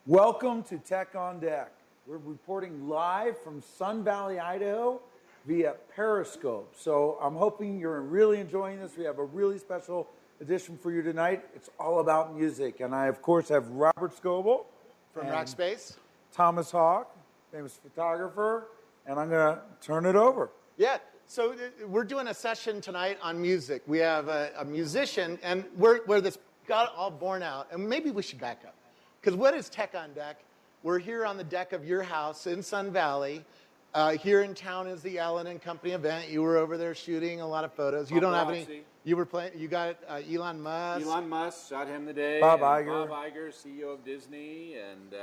Welcome to Tech on Deck. We're reporting live from Sun Valley, Idaho via Periscope. So I'm hoping you're really enjoying this. We have a really special edition for you tonight. It's all about music. And I, of course, have Robert Scoble from Rockspace, Thomas Hawk, famous photographer, and I'm going to turn it over. Yeah, so we're doing a session tonight on music. We have a musician, and where this got all born out, and maybe we should back up. Because what is Tech on Deck? We're here on the deck of your house in Sun Valley. Here in town is the Allen and Company event. You were over there shooting a lot of photos. You don't have any. You were playing. You got Elon Musk. Elon Musk shot him today. Bob Iger. Bob Iger, CEO of Disney, and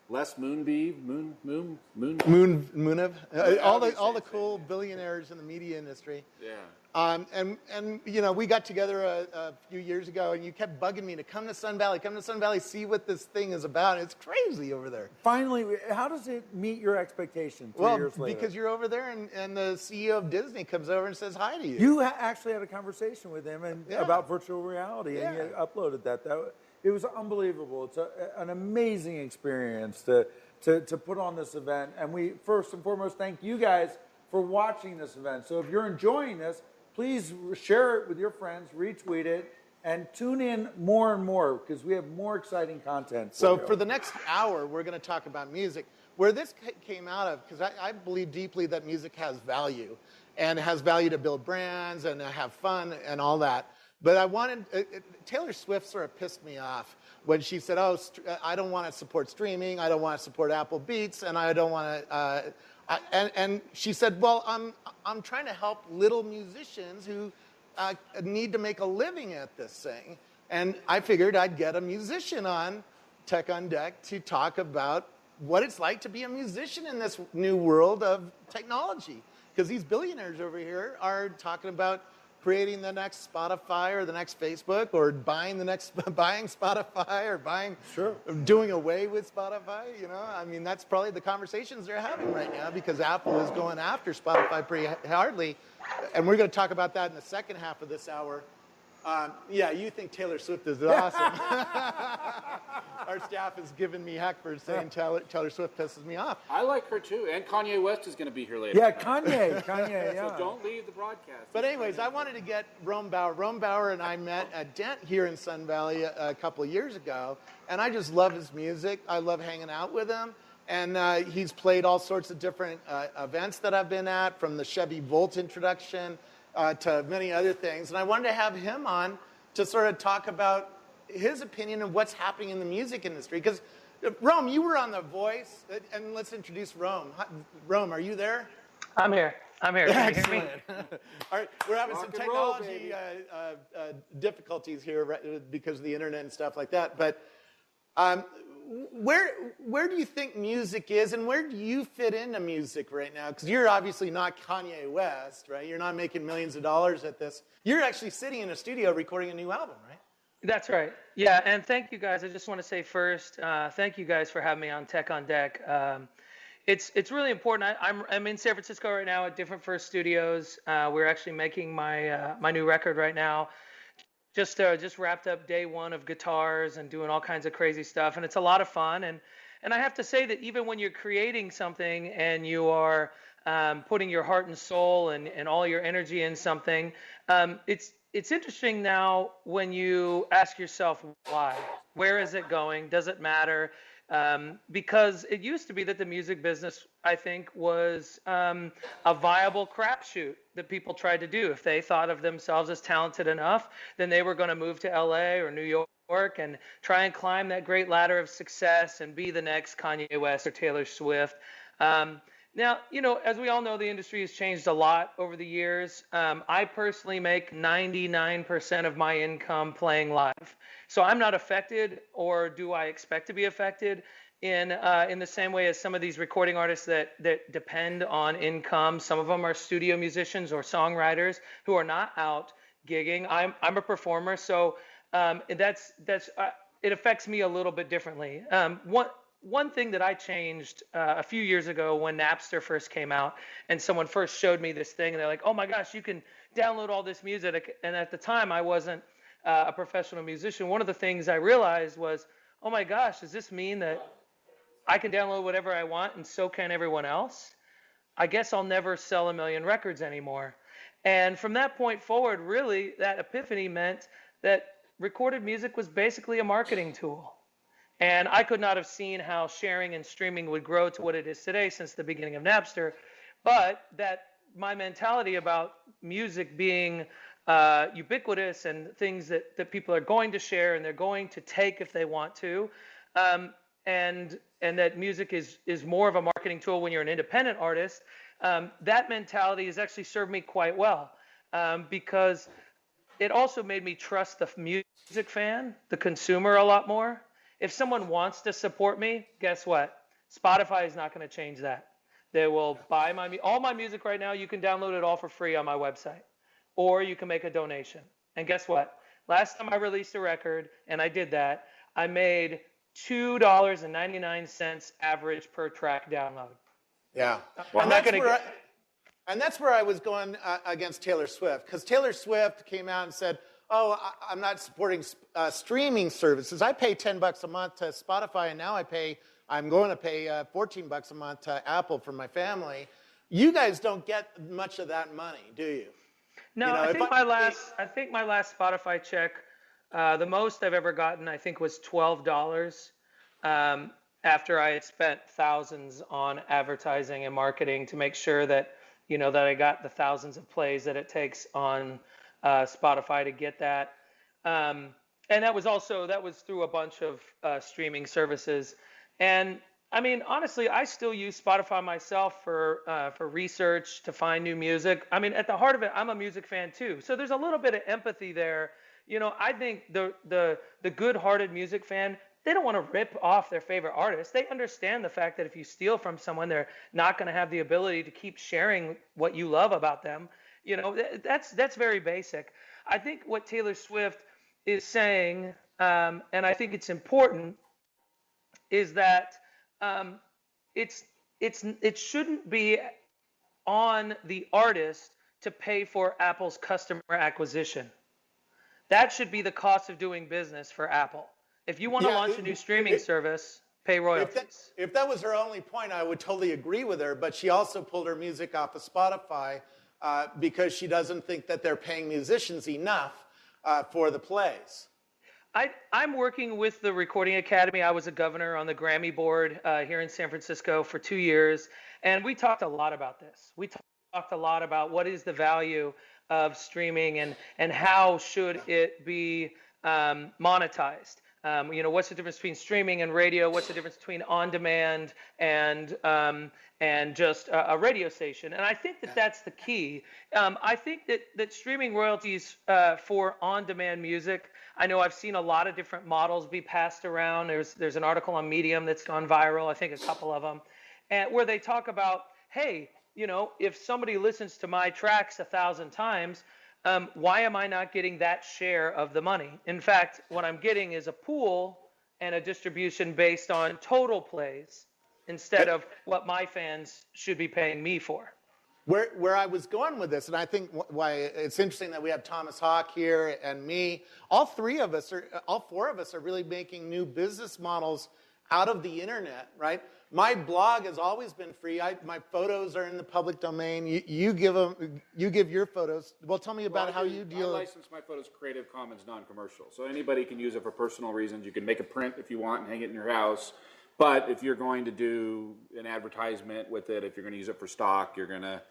Les Moonbeam, all the cool billionaires in the media industry. Yeah. And you know, we got together a few years ago, and you kept bugging me to come to Sun Valley, see what this thing is about. It's crazy over there. Finally, how does it meet your expectations 3 years later? Because you're over there, and the CEO of Disney comes over and says hi to you. You actually had a conversation with him about virtual reality, and you uploaded that. It was unbelievable. It's an amazing experience to put on this event. And we, first and foremost, thank you guys for watching this event. So if you're enjoying this, please share it with your friends, retweet it, and tune in more and more because we have more exciting content. So for the next hour, we're going to talk about music. Where this came out of, because I believe deeply that music has value, and it has value to build brands and to have fun and all that. But I wanted, Taylor Swift sort of pissed me off when she said, oh, I don't want to support streaming, I don't want to support Apple Beats, and I don't want to, and she said, well, I'm trying to help little musicians who need to make a living at this thing. And I figured I'd get a musician on Tech on Deck to talk about what it's like to be a musician in this new world of technology. Because these billionaires over here are talking about creating the next Spotify or the next Facebook, or buying Spotify, or doing away with Spotify. You know, I mean, that's probably the conversations they're having right now because Apple is going after Spotify pretty hardly, and we're going to talk about that in the second half of this hour. Yeah, you think Taylor Swift is awesome. Our staff has given me heck for saying Taylor Swift pisses me off. I like her too, and Kanye West is going to be here later. Yeah, Kanye, yeah. So don't leave the broadcast. But anyways, I wanted to get Roem Baur. Roem Baur and I met at Dent here in Sun Valley a couple of years ago, and I just love his music. I love hanging out with him. And he's played all sorts of different events that I've been at, from the Chevy Volt introduction to many other things. And I wanted to have him on to sort of talk about his opinion of what's happening in the music industry. Because, Roem, you were on The Voice, and let's introduce Roem. Roem, are you there? I'm here. Can you hear me? All right, we're having some technology difficulties here because of the internet and stuff like that. But where do you think music is, and where do you fit into music right now? Because you're obviously not Kanye West, right? You're not making millions of dollars at this. You're actually sitting in a studio recording a new album, right? That's right. Yeah, and thank you guys. I just want to say first, thank you guys for having me on Tech on Deck. It's really important. I'm in San Francisco right now at Different First Studios. We're actually making my new record right now. Just wrapped up day one of guitars and doing all kinds of crazy stuff, and it's a lot of fun. And I have to say that even when you're creating something and you are putting your heart and soul and all your energy in something, it's interesting now when you ask yourself why. Where is it going? Does it matter? Because it used to be that the music business, I think, was a viable crapshoot that people tried to do. If they thought of themselves as talented enough, then they were going to move to LA or New York and try and climb that great ladder of success and be the next Kanye West or Taylor Swift. Now, you know, as we all know, the industry has changed a lot over the years. I personally make 99% of my income playing live. So I'm not affected, or do I expect to be affected in the same way as some of these recording artists that depend on income. Some of them are studio musicians or songwriters who are not out gigging. I'm a performer, so it affects me a little bit differently. One thing that I changed a few years ago when Napster first came out, and someone first showed me this thing, and they're like, oh my gosh, you can download all this music. And at the time, I wasn't a professional musician. One of the things I realized was, oh my gosh, does this mean that I can download whatever I want and so can everyone else? I guess I'll never sell 1 million records anymore. And from that point forward, really, that epiphany meant that recorded music was basically a marketing tool. And I could not have seen how sharing and streaming would grow to what it is today since the beginning of Napster. But that my mentality about music being ubiquitous and things that people are going to share and they're going to take if they want to, and that music is more of a marketing tool when you're an independent artist, that mentality has actually served me quite well, because it also made me trust the music fan, the consumer, a lot more. If someone wants to support me, guess what? Spotify is not going to change that. They will buy all my music right now. You can download it all for free on my website, or you can make a donation. And guess what? Last time I released a record, and I did that, I made $2.99 average per track download. Yeah. Well, and that's where I was going against Taylor Swift, because Taylor Swift came out and said, oh, I'm not supporting streaming services. I pay $10 a month to Spotify, and now I'm going to pay $14 a month to Apple for my family. You guys don't get much of that money, do you? No, you know, I think my last Spotify check, the most I've ever gotten, I think, was $12, after I had spent thousands on advertising and marketing to make sure that, that I got the thousands of plays that it takes on Spotify to get that. And that was through a bunch of streaming services. And I mean, honestly, I still use Spotify myself for research, to find new music. I mean, at the heart of it, I'm a music fan too. So there's a little bit of empathy there. I think the good-hearted music fan, they don't want to rip off their favorite artist. They understand the fact that if you steal from someone, they're not going to have the ability to keep sharing what you love about them. That's very basic. I think what Taylor Swift is saying, and I think it's important, is that it shouldn't be on the artist to pay for Apple's customer acquisition. That should be the cost of doing business for Apple. If you want to launch a new streaming service, pay royalties. If that was her only point, I would totally agree with her. But she also pulled her music off of Spotify because she doesn't think that they're paying musicians enough for the plays. I'm working with the Recording Academy. I was a governor on the Grammy board here in San Francisco for 2 years. And we talked a lot about this. We talked a lot about what is the value of streaming and how should it be monetized. What's the difference between streaming and radio? What's the difference between on-demand and just a radio station? And I think that's the key. I think that streaming royalties for on-demand music, I know I've seen a lot of different models be passed around. There's an article on Medium that's gone viral, I think a couple of them, where they talk about, hey, if somebody listens to my tracks 1,000 times, why am I not getting that share of the money? In fact, what I'm getting is a pool and a distribution based on total plays instead of what my fans should be paying me for. Where I was going with this, and I think why it's interesting that we have Thomas Hawk here and me, all four of us are really making new business models out of the internet, right? My blog has always been free. My photos are in the public domain. You give your photos. Well, tell me about how you deal. I license my photos Creative Commons non-commercial, so anybody can use it for personal reasons. You can make a print if you want and hang it in your house. But if you're going to do an advertisement with it, if you're going to use it for stock, you're going to,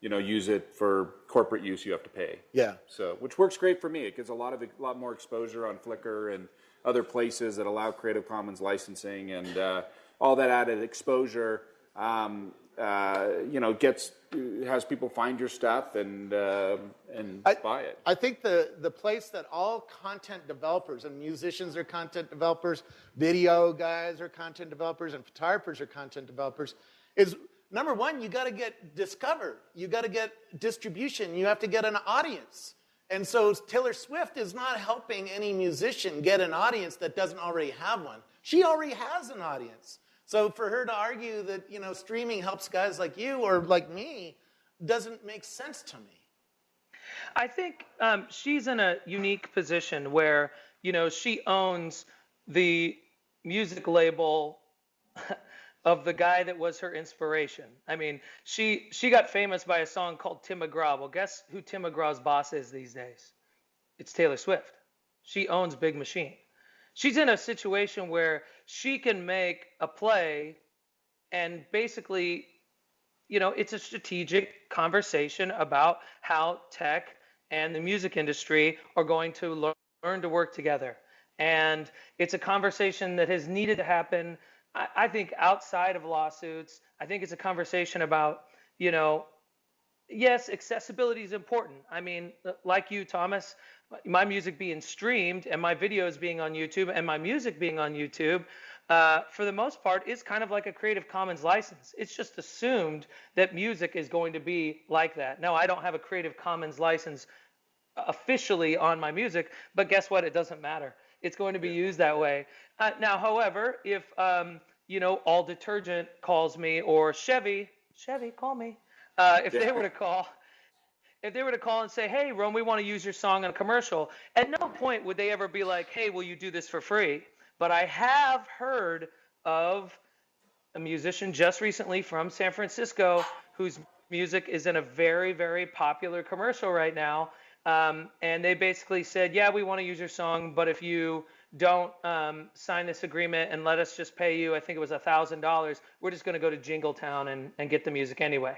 use it for corporate use, you have to pay. Yeah. So, which works great for me. It gives a lot more exposure on Flickr and other places that allow Creative Commons licensing, and all that added exposure, has people find your stuff and buy it. I think the place that all content developers, and musicians are content developers, video guys are content developers, and photographers are content developers, is number one, you got to get discovered. You got to get distribution. You have to get an audience. And so Taylor Swift is not helping any musician get an audience that doesn't already have one. She already has an audience. So for her to argue that, streaming helps guys like you or like me doesn't make sense to me. I think she's in a unique position where, she owns the music label of the guy that was her inspiration. I mean, she got famous by a song called Tim McGraw. Well, guess who Tim McGraw's boss is these days? It's Taylor Swift. She owns Big Machine. She's in a situation where she can make a play and basically, it's a strategic conversation about how tech and the music industry are going to learn to work together. And it's a conversation that has needed to happen, I think, outside of lawsuits. I think it's a conversation about, yes, accessibility is important. I mean, like you, Thomas, my music being streamed and my videos being on YouTube and my music being on YouTube, for the most part, is kind of like a Creative Commons license. It's just assumed that music is going to be like that. No, I don't have a Creative Commons license officially on my music, but guess what? It doesn't matter. It's going to be used that way. Now, however, if, All Detergent calls me, or Chevy, call me. If they were to call and say, hey, Roem, we want to use your song on a commercial, at no point would they ever be like, hey, will you do this for free? But I have heard of a musician just recently from San Francisco whose music is in a very, very popular commercial right now. And they basically said, yeah, we want to use your song, but if you don't sign this agreement and let us just pay you, I think it was $1,000, we're just going to go to Jingletown and get the music anyway.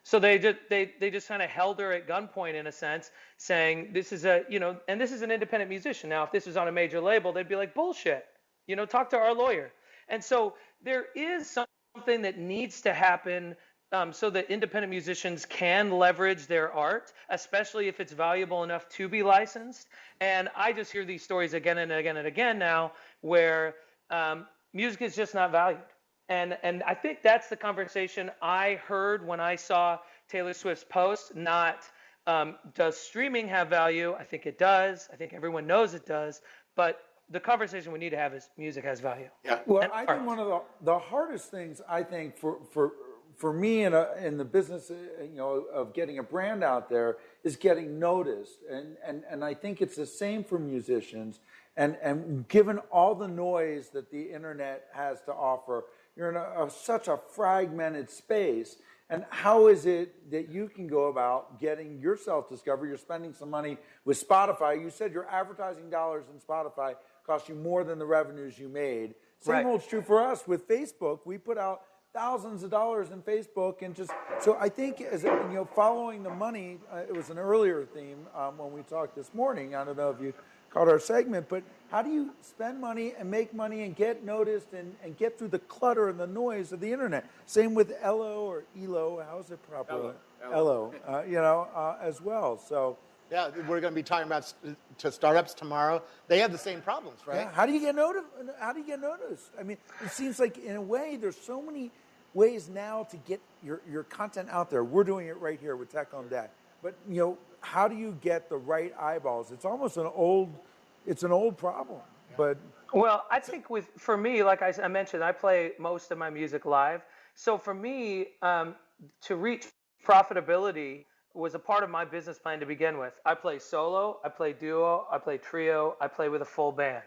So they just kind of held her at gunpoint in a sense, saying this is and this is an independent musician. Now, if this was on a major label, they'd be like, bullshit, talk to our lawyer. And so there is something that needs to happen so that independent musicians can leverage their art, especially if it's valuable enough to be licensed. And I just hear these stories again and again and again now where music is just not valued. And I think that's the conversation I heard when I saw Taylor Swift's post, not does streaming have value? I think it does. I think everyone knows it does. But the conversation we need to have is music has value. Yeah. Well, I think one of the hardest things, I think, for me in the business, of getting a brand out there is getting noticed. And I think it's the same for musicians. And given all the noise that the internet has to offer, you're in such a fragmented space. And how is it that you can go about getting yourself discovered? You're spending some money with Spotify. You said your advertising dollars in Spotify cost you more than the revenues you made. Same holds true for us with Facebook. We put out thousands of dollars in Facebook, and so I think as following the money. It was an earlier theme when we talked this morning. I don't know if you caught our segment, but how do you spend money and make money and get noticed and get through the clutter and the noise of the internet? Same with Elo or Elo. How is it properly? Elo. As well. So. Yeah, we're going to be talking about to startups tomorrow. They have the same problems, right? Yeah. How do you get noticed? I mean, it seems like in a way there's so many ways now to get your content out there. We're doing it right here with Tech on Deck. But how do you get the right eyeballs? It's almost an old problem. Yeah. But well, I think for me, like I mentioned, I play most of my music live. So for me, to reach profitability was a part of my business plan to begin with. I play solo, I play duo, I play trio, I play with a full band.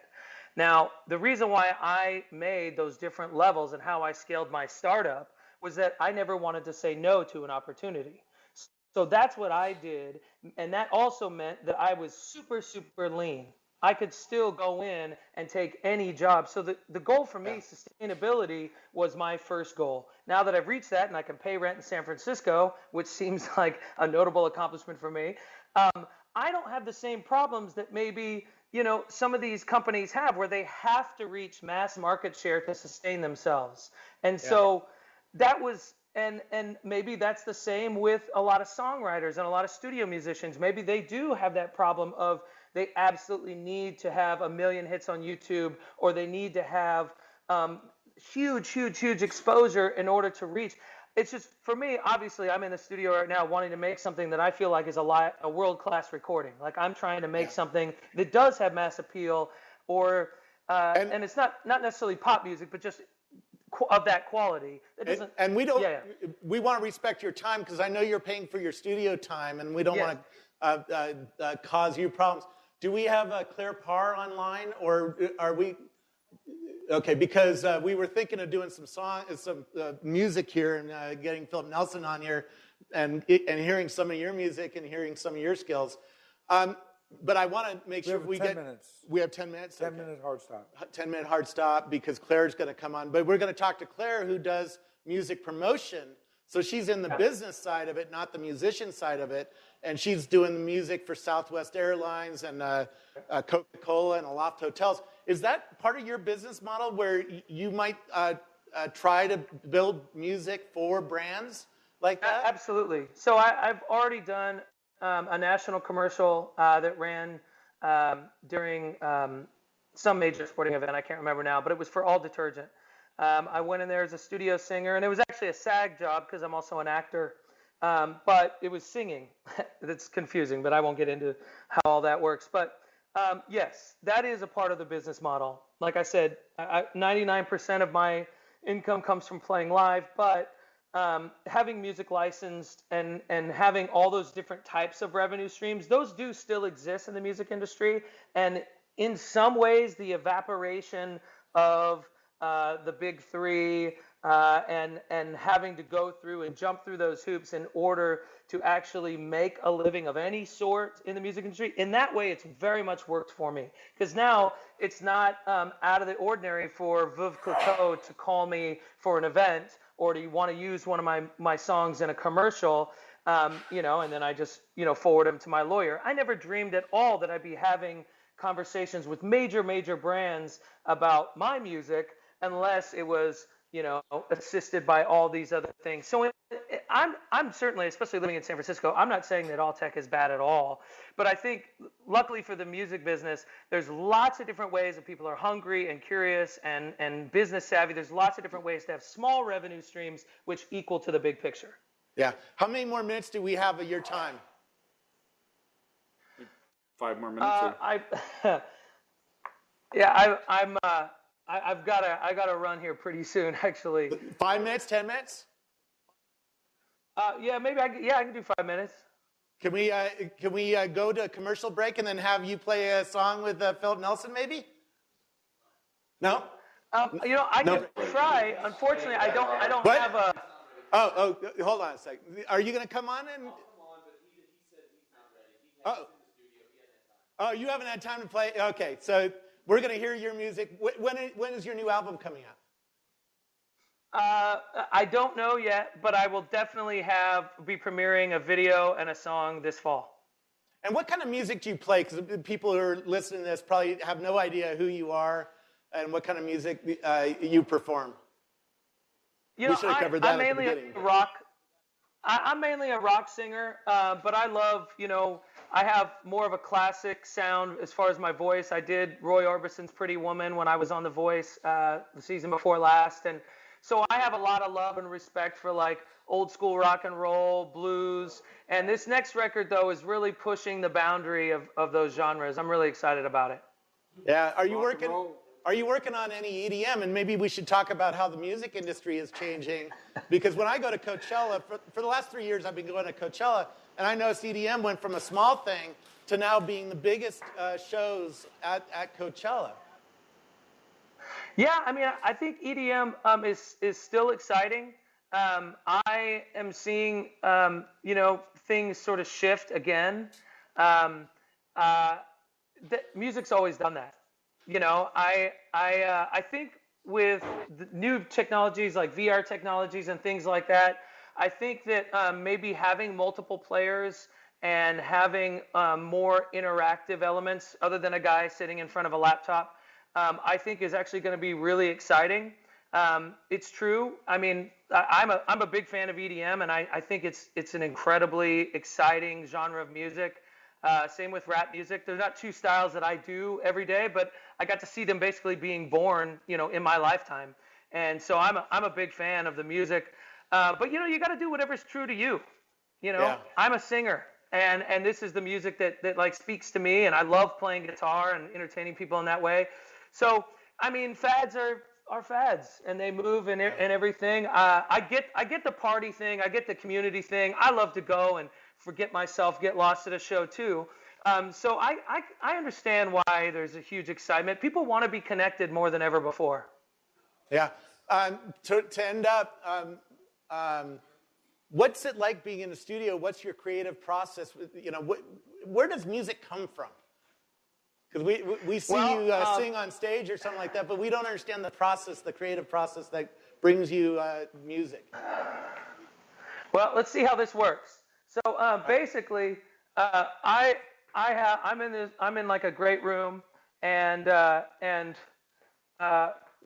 Now, the reason why I made those different levels and how I scaled my startup was that I never wanted to say no to an opportunity. So that's what I did. And that also meant that I was super, super lean. I could still go in and take any job. So the goal for me, sustainability, was my first goal. Now that I've reached that and I can pay rent in San Francisco, which seems like a notable accomplishment for me, I don't have the same problems that maybe some of these companies have, where they have to reach mass market share to sustain themselves. And so that was, and maybe that's the same with a lot of songwriters and a lot of studio musicians. Maybe they do have that problem of they absolutely need to have 1 million hits on YouTube, or they need to have huge exposure in order to reach. It's just, for me, obviously, I'm in the studio right now wanting to make something that I feel like is a world-class recording. Like, I'm trying to make something that does have mass appeal, or and it's not necessarily pop music, but just of that quality. And we don't. We want to respect your time, because I know you're paying for your studio time, and we don't want to cause you problems. Do we have a Claire Parr online, or are we? Okay, because we were thinking of doing some music here and getting Philip Nelson on here and hearing some of your music and hearing some of your skills. But I want to make sure we get 10 minutes. We have 10 minutes. 10-minute hard stop. 10-minute hard stop because Claire's going to come on. But we're going to talk to Claire, who does music promotion. So she's in the business side of it, not the musician side of it. And she's doing the music for Southwest Airlines and Coca-Cola and Aloft Hotels. Is that part of your business model where you might try to build music for brands like that? Absolutely. So I've already done a national commercial that ran during some major sporting event. I can't remember now, but it was for all detergent. I went in there as a studio singer, and it was actually a SAG job because I'm also an actor. But it was singing. That's confusing, but I won't get into how all that works. But yes, that is a part of the business model. Like I said, 99% of my income comes from playing live, but having music licensed and having all those different types of revenue streams, those do still exist in the music industry. And in some ways, the evaporation of the big three and having to go through and jump through those hoops in order to actually make a living of any sort in the music industry. In that way, it's very much worked for me because now it's not out of the ordinary for Veuve Clicquot to call me for an event or do you want to use one of my songs in a commercial, you know, and then I just, you know, forward them to my lawyer. I never dreamed at all that I'd be having conversations with major brands about my music unless it was, you know, assisted by all these other things. So I'm certainly, especially living in San Francisco, I'm not saying that all tech is bad at all, but I think luckily for the music business, there's lots of different ways that people are hungry and curious and business savvy. There's lots of different ways to have small revenue streams which equal to the big picture. Yeah. How many more minutes do we have of your time? 5 more minutes. I've got to run here pretty soon, actually. 5 minutes, 10 minutes? Yeah, maybe I can do 5 minutes. Can we go to a commercial break and then have you play a song with Philip Nelson, maybe? No? You know, I can try. Unfortunately, I don't what? have a. Oh, hold on a second. Are you going to come on and? I'll come on, but he said he's not ready. He's in the studio. He hasn't had time. Oh, you haven't had time to play. Okay, so we're going to hear your music. When is your new album coming out? I don't know yet, but I will definitely be premiering a video and a song this fall. And what kind of music do you play? Because people who are listening to this probably have no idea who you are and what kind of music you perform. You know, I'm mainly a rock. I'm mainly a rock singer, but I love, you know, I have more of a classic sound as far as my voice. I did Roy Orbison's Pretty Woman when I was on The Voice the season before last, and so I have a lot of love and respect for like old school rock and roll, blues, and this next record though is really pushing the boundary of those genres. I'm really excited about it. Yeah, are you working on any EDM? And maybe we should talk about how the music industry is changing, because when I go to Coachella, for the last 3 years I've been going to Coachella, and I noticed EDM went from a small thing to now being the biggest shows at Coachella. Yeah, I mean, I think EDM is still exciting. I am seeing, you know, things sort of shift again. Music's always done that. You know, I think with the new technologies like VR technologies and things like that, I think that maybe having multiple players and having more interactive elements other than a guy sitting in front of a laptop, I think is actually going to be really exciting. It's true. I mean, I'm a big fan of EDM, and I think it's an incredibly exciting genre of music. Same with rap music. They're not two styles that I do every day, but I got to see them basically being born, you know, in my lifetime. And so I'm a big fan of the music. But you know, you got to do whatever's true to you. You know, yeah. I'm a singer, and this is the music that like speaks to me, and I love playing guitar and entertaining people in that way. So, I mean, fads are fads, and they move and everything. I get the party thing. I get the community thing. I love to go and forget myself, get lost at a show too. So I understand why there's a huge excitement. People want to be connected more than ever before. Yeah. To end up, what's it like being in the studio? What's your creative process? You know, where does music come from? Because we see you sing on stage or something like that, but we don't understand the process, the creative process that brings you music. Well, let's see how this works. So basically, I'm in like a great room, and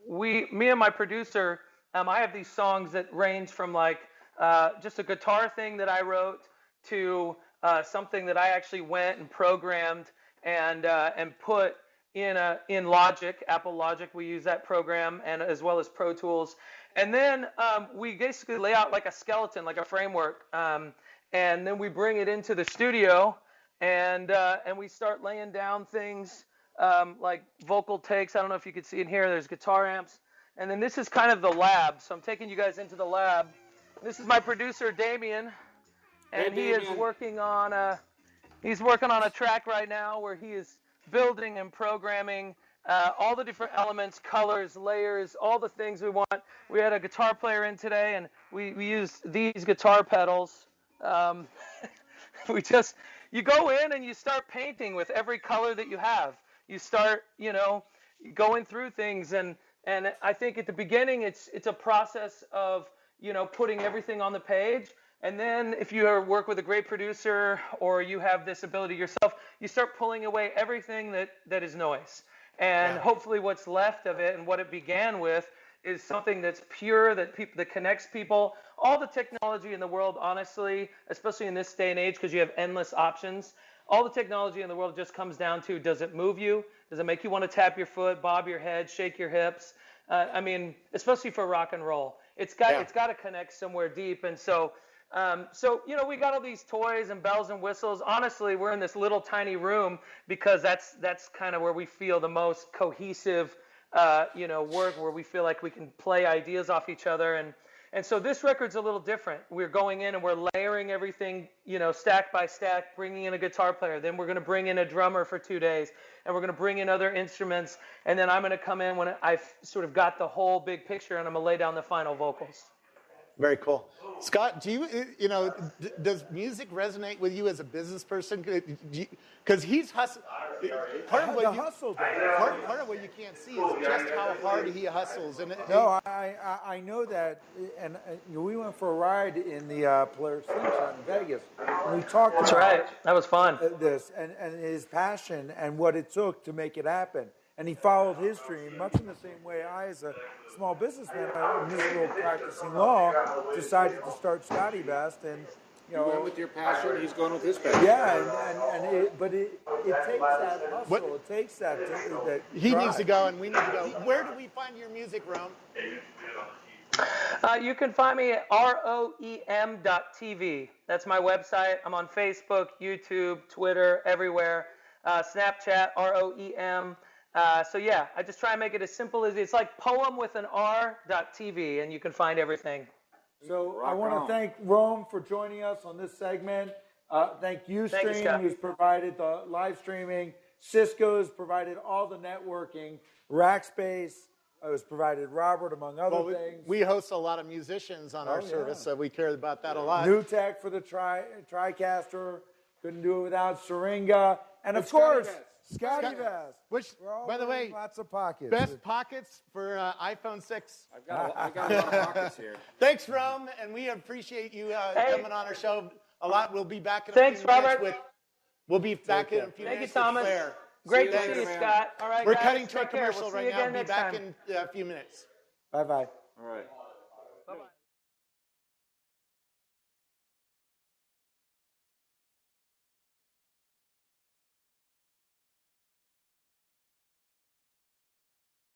me and my producer, I have these songs that range from like just a guitar thing that I wrote to something that I actually went and programmed and put in Logic, Apple Logic. We use that program, and as well as Pro Tools. And then we basically lay out like a skeleton, like a framework, and then we bring it into the studio, and we start laying down things like vocal takes. I don't know if you can see in here. There's guitar amps, and then this is kind of the lab. So I'm taking you guys into the lab. This is my producer Damien, and he is working on a track right now where he is building and programming all the different elements, colors, layers, all the things we want. We had a guitar player in today, and we used these guitar pedals. You go in and you start painting with every color that you have. You start, going through things, and I think at the beginning it's a process of, putting everything on the page. And then if you work with a great producer or you have this ability yourself, you start pulling away everything that is noise. And hopefully what's left of it and what it began with is something that's pure, that connects people. All the technology in the world, honestly, especially in this day and age, because you have endless options, all the technology in the world just comes down to, does it move you? Does it make you want to tap your foot, bob your head, shake your hips? Especially for rock and roll. It's got to connect somewhere deep. And so we got all these toys and bells and whistles. Honestly, we're in this little tiny room because that's kind of where we feel the most cohesive, work, where we feel like we can play ideas off each other. And so this record's a little different. We're going in and we're layering everything, stack by stack, bringing in a guitar player. Then we're going to bring in a drummer for 2 days, and we're going to bring in other instruments. And then I'm going to come in when I've sort of got the whole big picture, and I'm going to lay down the final vocals. Very cool. Scott, do you, does music resonate with you as a business person? Because he's hustling. Part of what you can't see is just how hard he hustles. I know that, and we went for a ride in the Polaris Slingshot in Vegas, and we talked about. That's right. That was fun. This and his passion and what it took to make it happen. And he followed his dream, much in the same way I, as a small businessman, a musical practicing law, decided to start Scotty Best. And you went with your passion, he's going with his passion. Yeah, but it takes that hustle. It takes that he drive. needs to go, and we need to go. Where do we find your music, Roem? You can find me at ROEM.TV. That's my website. I'm on Facebook, YouTube, Twitter, everywhere. Snapchat, ROEM. I just try and make it as simple as it's like poem with an R.TV, and you can find everything. So I want to thank Roem for joining us on this segment. Thank Ustream, who's provided the live streaming. Cisco's provided all the networking. Rackspace has provided Robert, among other things. We host a lot of musicians on our service, so we care about that a lot. New Tech for the TriCaster. Couldn't do it without Syringa. And of course, Scotty Vest. Which, by the way, lots of pockets. Best pockets for iPhone 6. I've got a lot of pockets here. Thanks, Roem, and we appreciate you coming on our show a lot. We'll be back in a Thanks, few minutes Robert. We'll be back in a few Thank minutes you, Thomas. with Claire. Great to see you, Scott. All right, We're guys, cutting to a take care. commercial We'll right see you now. again We'll be next back time. in a few minutes. Bye-bye. All right. Bye-bye.